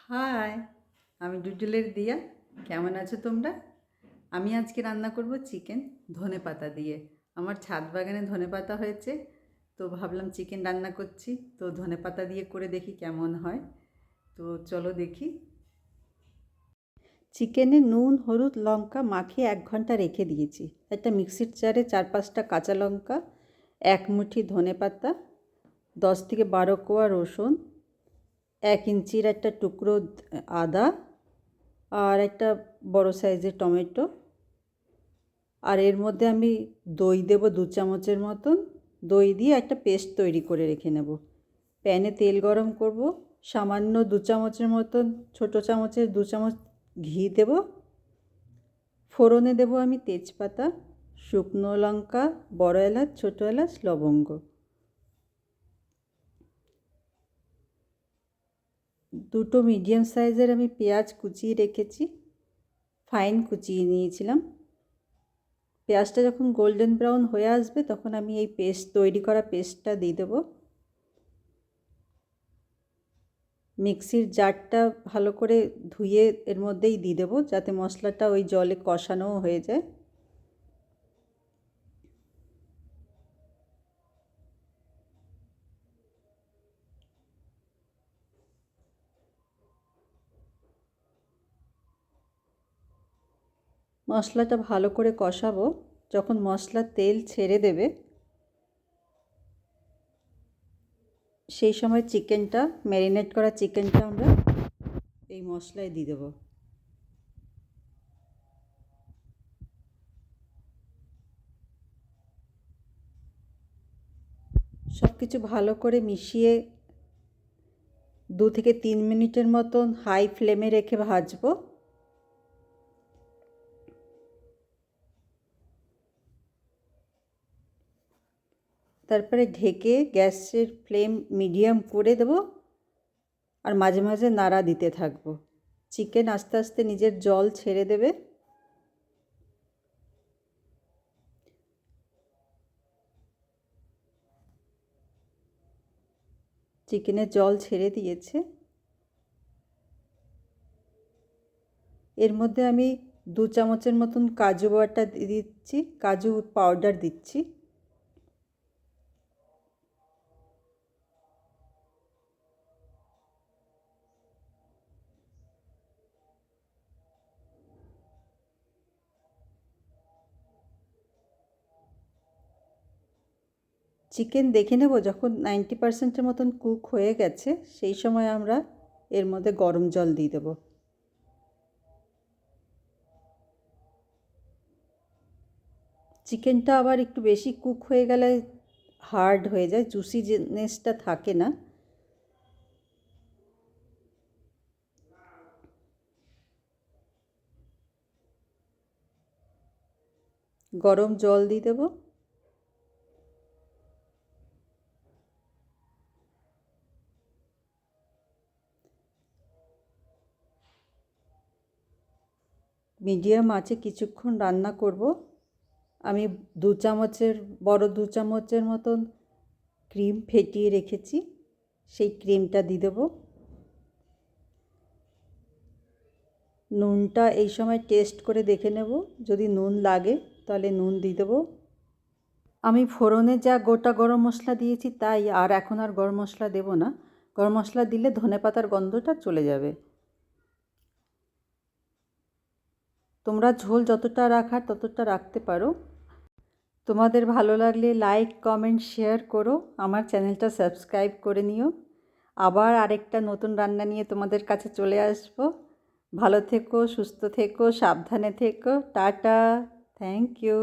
High, আমি ডুডুলের দিয়া। কেমন আছো তোমরা? আমি আজকে রান্না করব চিকেন ধনেপাতা দিয়ে। আমার ছাদ বাগানে ধনেপাতা হয়েছে, তো ভাবলাম চিকেন রান্না করছি, তো ধনেপাতা দিয়ে করে দেখি কেমন হয়। তো চলো দেখি। চিকেনে নুন হলুদ লঙ্কা মাখিয়ে 1 ঘন্টা রেখে দিয়েছি। একটা মিক্সির জারে 4-5টা কাঁচা লঙ্কা, 1 মুঠি ধনেপাতা, 10 থেকে 12 কোয়া রসুন, 1 ইঞ্চির একটা টুকরো আদা, আর একটা বড় সাইজের টমেটো। আর এর মধ্যে আমি দই দেব 2 চামচের মতন। দই দিয়ে একটা পেস্ট তৈরি করে রেখে নেব। প্যানে তেল গরম করব, সামান্য 2 চামচের মতন, ছোটো চামচের 2 চামচ ঘি দেব। ফোড়নে দেব আমি তেজপাতা, শুকনো লঙ্কা, বড় এলাচ, ছোটো এলাচ, লবঙ্গ। দুটো মিডিয়াম সাইজের আমি পেঁয়াজ কুচিয়ে রেখেছি, ফাইন কুচিয়ে নিয়েছিলাম। পেঁয়াজটা যখন গোল্ডেন ব্রাউন হয়ে আসবে তখন আমি এই তৈরি করা পেস্টটা দিয়ে দেবো। মিক্সির জারটা ভালো করে ধুয়ে এর মধ্যেই দিয়ে দেবো, যাতে মশলাটা ওই জলে কষানোও হয়ে যায়। মশলাটা ভালো করে কষাবো। যখন মশলার তেল ছেড়ে দেবে সেই সময় চিকেনটা, ম্যারিনেট করা চিকেনটা আমরা এই মশলায় দিয়ে দেবো। সব কিছু ভালো করে মিশিয়ে 2 থেকে 3 মিনিটের মতন হাই ফ্লেমে রেখে ভাজবো। তারপরে ঢেকে গ্যাসের ফ্লেম মিডিয়াম করে দেবো, আর মাঝে মাঝে নাড়া দিতে থাকবো। চিকেন আস্তে আস্তে নিজের জল ছেড়ে দেবে। চিকেনের জল ছেড়ে দিয়েছে। এর মধ্যে আমি 2 চামচের মতন কাজু বাটা দিয়ে দিচ্ছি, কাজু পাউডার দিচ্ছি। চিকেন দেখে নেব যখন 90%-এর মতন কুক হয়ে গেছে, সেই সময় আমরা এর মধ্যে গরম জল দিয়ে দেবো। চিকেনটা আবার একটু বেশি কুক হয়ে গেলে হার্ড হয়ে যায়, জুসিনেসটা থাকে না। গরম জল দিয়ে দেবো। মিডিয়াম আঁচে কিছুক্ষণ রান্না করব। আমি 2 চামচের মতন ক্রিম ফেটিয়ে রেখেছি, সেই ক্রিমটা দিয়ে দেবো। নুনটা এই সময় টেস্ট করে দেখে নেব, যদি নুন লাগে তাহলে নুন দিয়ে দেবো। আমি ফোড়নে যা গোটা গরম মশলা দিয়েছি তাই, আর এখন আর গরম মশলা দেব না। গরম মশলা দিলে ধনেপাতার গন্ধটা চলে যাবে। তোমরা ঝোল যতটা রাখার ততটা রাখতে পারো। তোমাদের ভালো লাগলে লাইক কমেন্ট শেয়ার করো, আমার চ্যানেলটা সাবস্ক্রাইব করে নিও। আবার আরেকটা নতুন রান্না নিয়ে তোমাদের কাছে চলে আসবো। ভালো থেকো, সুস্থ থেকো, সাবধানে থেকো। Tata, thank you.